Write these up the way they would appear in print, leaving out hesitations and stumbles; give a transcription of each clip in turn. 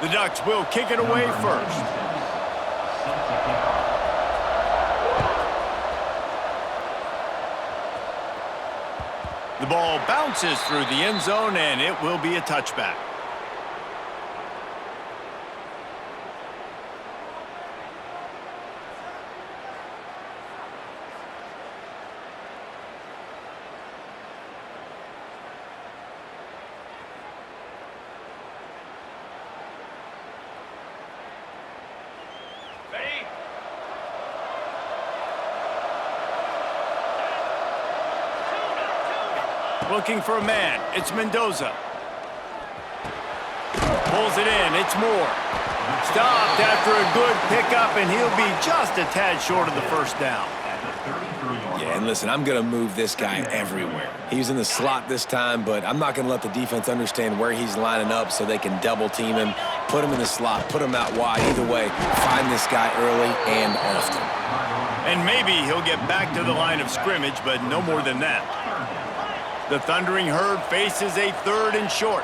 The Ducks will kick it away first. The ball bounces through the end zone, and it will be a touchback. Looking for a man. It's Mendoza. Pulls it in. It's Moore. Stopped after a good pickup, and he'll be just a tad short of the first down. Yeah, and listen, I'm going to move this guy everywhere. He's in the slot this time, but I'm not going to let the defense understand where he's lining up so they can double team him, put him in the slot, put him out wide. Either way, find this guy early and often. And maybe he'll get back to the line of scrimmage, but no more than that. The Thundering Herd faces a 3rd and short.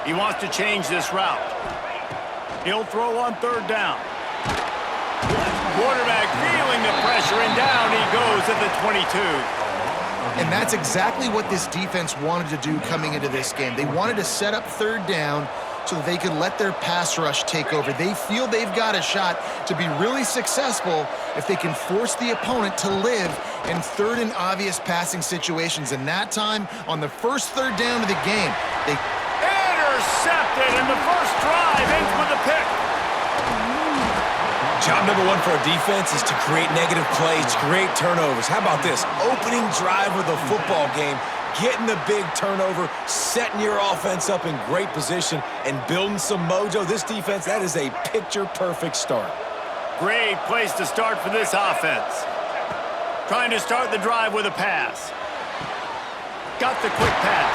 He wants to change this route. He'll throw on 3rd down. Quarterback feeling the pressure, and down he goes at the 22. And that's exactly what this defense wanted to do coming into this game. They wanted to set up 3rd down so that they could let their pass rush take over. They feel they've got a shot to be really successful if they can force the opponent to live in 3rd and obvious passing situations. And that time, on the first 3rd down of the game, they intercepted, and the first drive ends with a pick. Job number 1 for a defense is to create negative plays, to create turnovers. How about this? Opening drive of the football game, getting the big turnover, setting your offense up in great position, and building some mojo. This defense, that is a picture-perfect start. Great place to start for this offense. Trying to start the drive with a pass. Got the quick pass.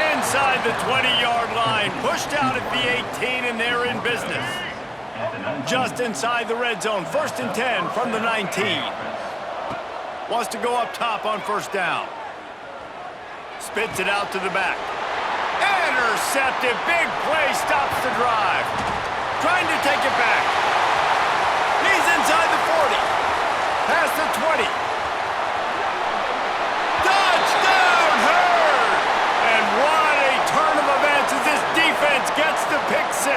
Inside the 20-yard line. Pushed out at the 18, and they're in business. Just inside the red zone. 1st and 10 from the 19. Wants to go up top on 1st down. Spits it out to the back. Intercepted. Big play stops the drive. Trying to take it back. He's inside the 40. Past the 20. Touchdown, Herd! And what a turn of events as this defense gets the pick 6.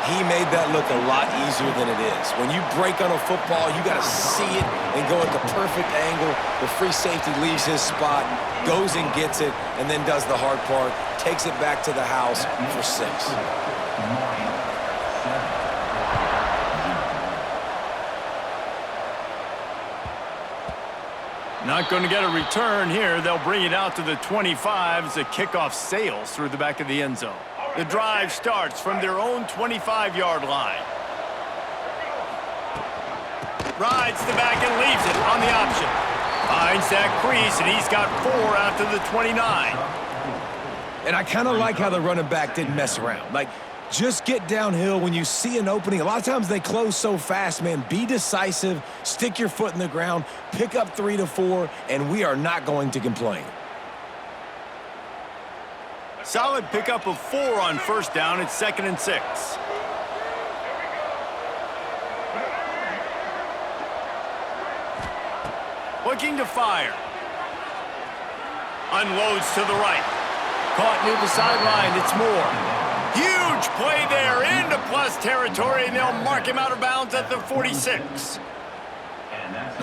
He made that look a lot easier than it is. When you break on a football, you got to see it and go at the perfect angle. The free safety leaves his spot, goes and gets it, and then does the hard part, takes it back to the house for 6. Not going to get a return here. They'll bring it out to the 25 as the kickoff sails through the back of the end zone. The drive starts from their own 25-yard line. Rides the back and leaves it on the option. Finds that crease, and he's got 4 after the 29. And I kind of like how the running back didn't mess around. Like, just get downhill when you see an opening. A lot of times they close so fast, man. Be decisive, stick your foot in the ground, pick up 3 to 4, and we are not going to complain. Solid pickup of 4 on 1st down. It's 2nd and 6. Looking to fire. Unloads to the right. Caught near the sideline. It's Moore. Huge play there into plus territory, and they'll mark him out of bounds at the 46.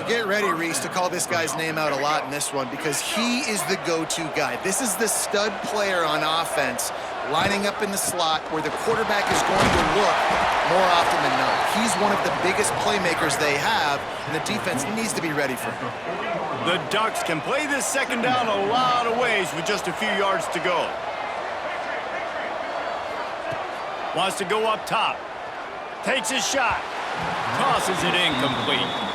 Get ready, Reese, to call this guy's name out a lot in this one because he is the go-to guy. This is the stud player on offense, lining up in the slot where the quarterback is going to look more often than not. He's one of the biggest playmakers they have, and the defense needs to be ready for him. The Ducks can play this 2nd down a lot of ways with just a few yards to go. Wants to go up top. Takes his shot. Tosses it incomplete.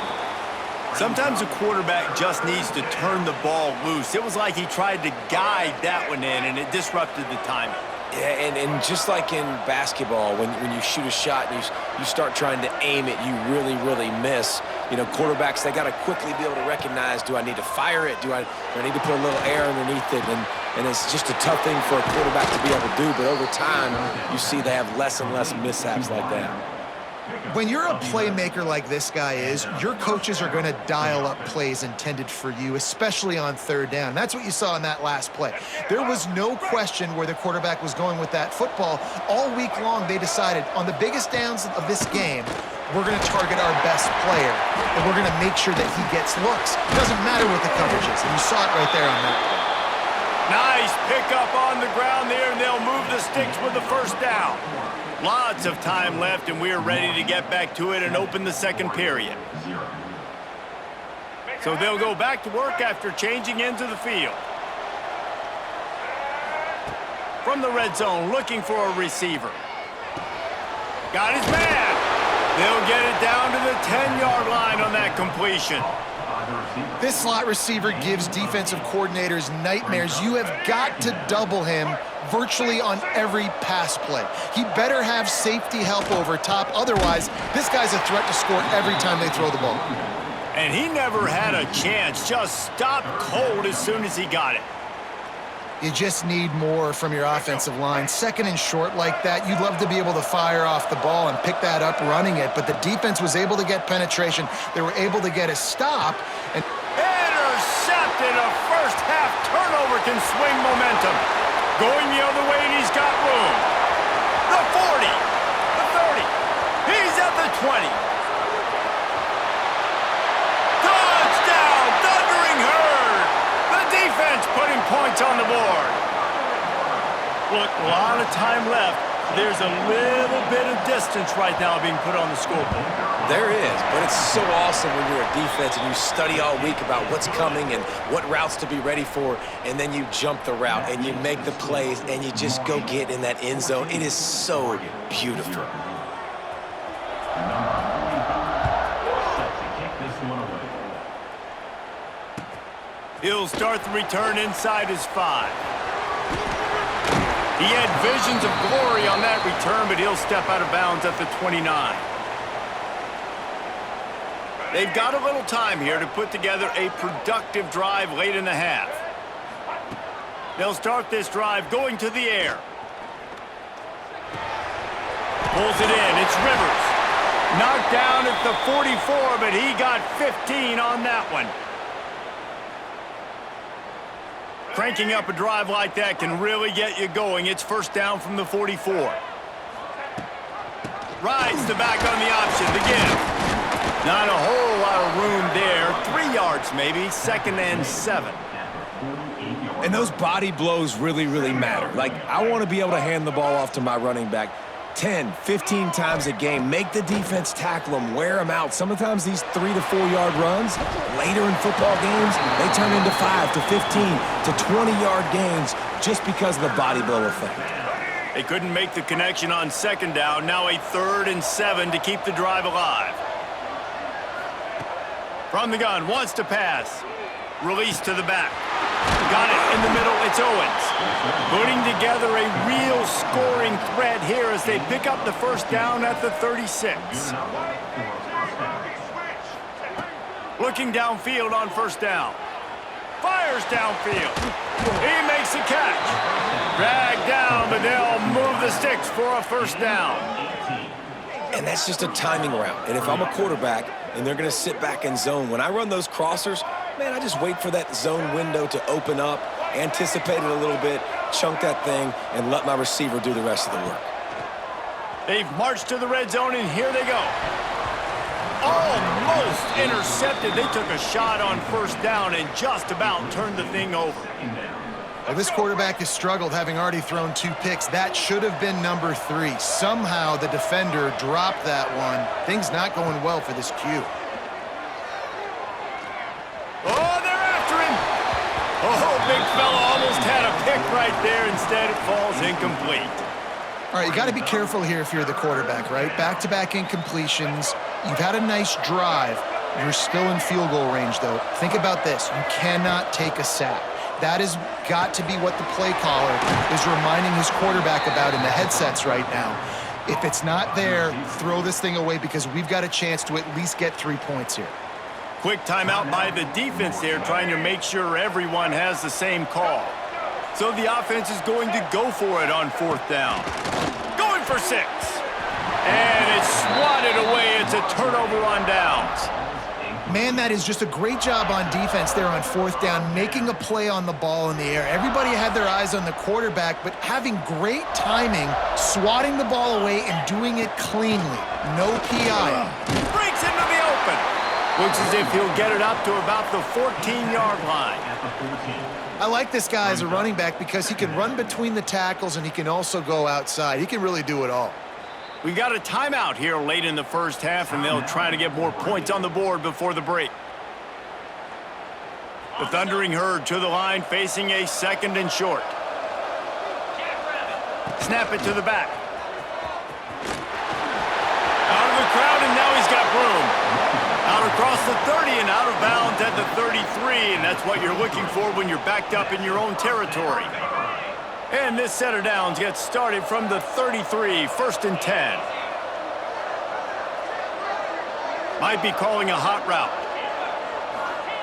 Sometimes a quarterback just needs to turn the ball loose. It was like he tried to guide that one in, and it disrupted the timing. Yeah, and just like in basketball, when you shoot a shot and you start trying to aim it, you really miss. You know, quarterbacks, they got to quickly be able to recognize, do I need to fire it? Do I need to put a little air underneath it? And and it's just a tough thing for a quarterback to be able to do, but over time, you see they have less and less mishaps like that. When you're a playmaker like this guy is, your coaches are going to dial up plays intended for you, especially on third down. That's what you saw in that last play. There was no question where the quarterback was going with that football. All week long, they decided on the biggest downs of this game, we're going to target our best player, and we're going to make sure that he gets looks. It doesn't matter what the coverage is, and you saw it right there on that play. Nice pickup on the ground there, and they'll move the sticks with the first down. Lots of time left, and we're ready to get back to it and open the second period. So they'll go back to work after changing into the field. From the red zone, looking for a receiver. Got his man. They'll get it down to the 10-yard line on that completion. This slot receiver gives defensive coordinators nightmares. You have got to double him virtually on every pass play. He better have safety help over top. Otherwise, this guy's a threat to score every time they throw the ball. And he never had a chance. Just stopped cold as soon as he got it. You just need more from your offensive line. Second and short like that, you'd love to be able to fire off the ball and pick that up running it, but the defense was able to get penetration. They were able to get a stop. And intercepted. A first half turnover can swing momentum. Going the other way, and he's got room. The 40, the 30. He's at the 20. Touchdown, Thundering Herd. The defense putting points on the board. Look, a lot of time left. There's a little bit of distance right now being put on the scoreboard. There is, but it's so awesome when you're a defense and you study all week about what's coming and what routes to be ready for, and then you jump the route and you make the plays and you just go get in that end zone. It is so beautiful. He'll start the return inside his 5. He had visions of glory on that return, but he'll step out of bounds at the 29. They've got a little time here to put together a productive drive late in the half. They'll start this drive going to the air. Pulls it in. It's Rivers. Knocked down at the 44, but he got 15 on that one. Cranking up a drive like that can really get you going. It's first down from the 44. Rides the back on the option. The give. Not a whole lot of room there. 3 yards maybe. Second and 7. And those body blows really, really matter. Like, I want to be able to hand the ball off to my running back 10, 15 times a game. Make the defense tackle them, wear them out. Sometimes these 3 to 4 yard runs, later in football games, they turn into 5 to 15 to 20-yard gains just because of the body blow effect. They couldn't make the connection on second down. Now a 3rd and 7 to keep the drive alive. From the gun, wants to pass. Release to the back. Got it in the middle. It's Owens. Putting together a real scoring threat here as they pick up the first down at the 36. Looking downfield on first down. Fires downfield. He makes a catch. Dragged down, but they'll move the sticks for a first down. And that's just a timing route. And if I'm a quarterback and they're going to sit back in zone, when I run those crossers, man, I just wait for that zone window to open up, anticipate it a little bit, chunk that thing, and let my receiver do the rest of the work. They've marched to the red zone, and here they go. Almost intercepted. They took a shot on first down and just about turned the thing over. Well, this quarterback has struggled, having already thrown 2 picks. That should have been number 3. Somehow the defender dropped that one. Things not going well for this Q. Oh, they're after him. Oh, big fella almost had a pick right there. Instead, it falls incomplete. All right, you got to be careful here if you're the quarterback, right? Back-to-back incompletions. You've had a nice drive. You're still in field goal range, though. Think about this. You cannot take a sack. That has got to be what the play caller is reminding his quarterback about in the headsets right now. If it's not there, throw this thing away because we've got a chance to at least get 3 points here. Quick timeout by the defense there, trying to make sure everyone has the same call. So the offense is going to go for it on 4th down. Going for 6. And it's swatted away. It's a turnover on downs. Man, that is just a great job on defense there on 4th down, making a play on the ball in the air. Everybody had their eyes on the quarterback, but having great timing, swatting the ball away and doing it cleanly. No PI. Breaks into the open. Looks as if he'll get it up to about the 14-yard line. I like this guy as a running back because he can run between the tackles and he can also go outside. He can really do it all. We got a timeout here late in the first half, and they'll try to get more points on the board before the break. The Thundering Herd to the line, facing a 2nd and short. Snap it to the back. Out of the crowd, and now he's got room. Out across the 30 and out of bounds at the 33, and that's what you're looking for when you're backed up in your own territory. And this set of downs gets started from the 33, 1st and 10. Might be calling a hot route.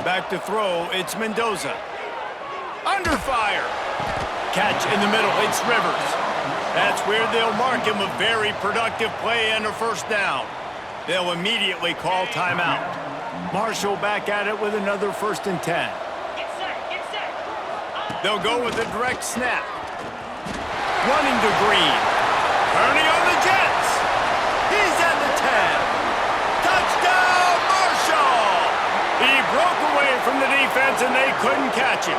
Back to throw, it's Mendoza. Under fire. Catch in the middle, it's Rivers. That's where they'll mark him a very productive play and a 1st down. They'll immediately call timeout. Marshall back at it with another 1st and 10. They'll go with a direct snap. Running to Green. Turning on the Jets. He's at the 10. Touchdown, Marshall! He broke away from the defense and they couldn't catch him.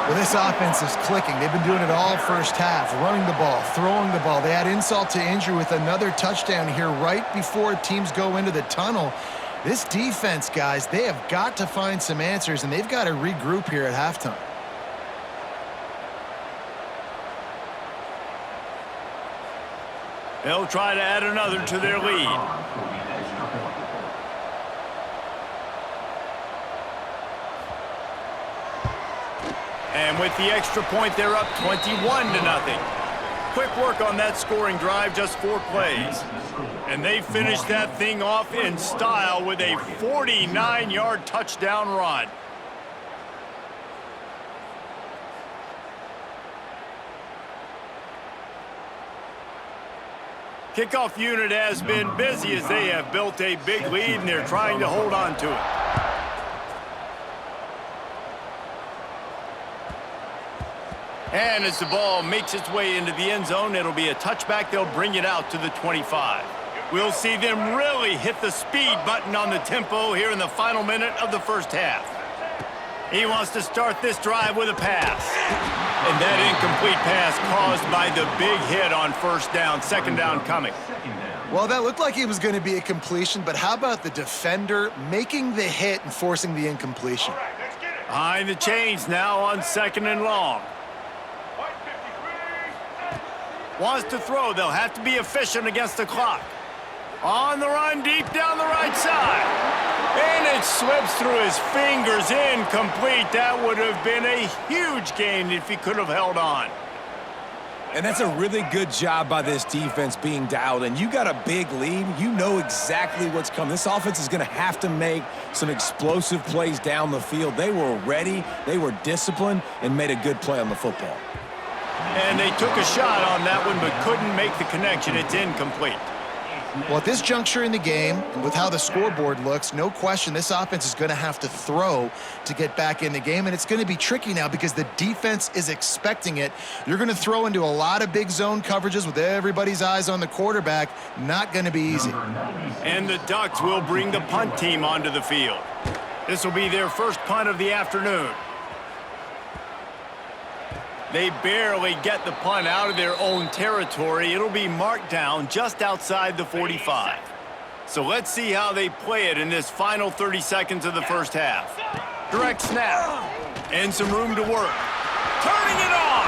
Well, this offense is clicking. They've been doing it all first half, running the ball, throwing the ball. They add insult to injury with another touchdown here right before teams go into the tunnel. This defense, guys, they have got to find some answers, and they've got to regroup here at halftime. They'll try to add another to their lead. And with the extra point, they're up 21-0. Quick work on that scoring drive, just 4 plays. And they finished that thing off in style with a 49-yard touchdown run. Kickoff unit has been busy as they have built a big lead and they're trying to hold on to it. And as the ball makes its way into the end zone, it'll be a touchback. They'll bring it out to the 25. We'll see them really hit the speed button on the tempo here in the final minute of the first half. He wants to start this drive with a pass. And that incomplete pass caused by the big hit on 1st down, 2nd down coming. Well, that looked like it was going to be a completion, but how about the defender making the hit and forcing the incompletion? Behind the chains now on 2nd and long. Wants to throw. They'll have to be efficient against the clock. On the run, deep down the right side. And it slips through his fingers, incomplete. That would have been a huge gain if he could have held on. And that's a really good job by this defense being dialed in. You got a big lead. You know exactly what's coming. This offense is going to have to make some explosive plays down the field. They were ready, they were disciplined, and made a good play on the football. And they took a shot on that one but couldn't make the connection. It's incomplete. Well, at this juncture in the game, and with how the scoreboard looks, no question this offense is going to have to throw to get back in the game, and it's going to be tricky now because the defense is expecting it. You're going to throw into a lot of big zone coverages with everybody's eyes on the quarterback. Not going to be easy. And the Ducks will bring the punt team onto the field. This will be their first punt of the afternoon. They barely get the punt out of their own territory. It'll be marked down just outside the 45. So let's see how they play it in this final 30 seconds of the first half. Direct snap. And some room to work. Turning it on.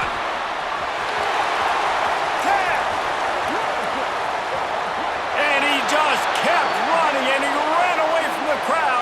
Tap. And he just kept running, and he ran away from the crowd.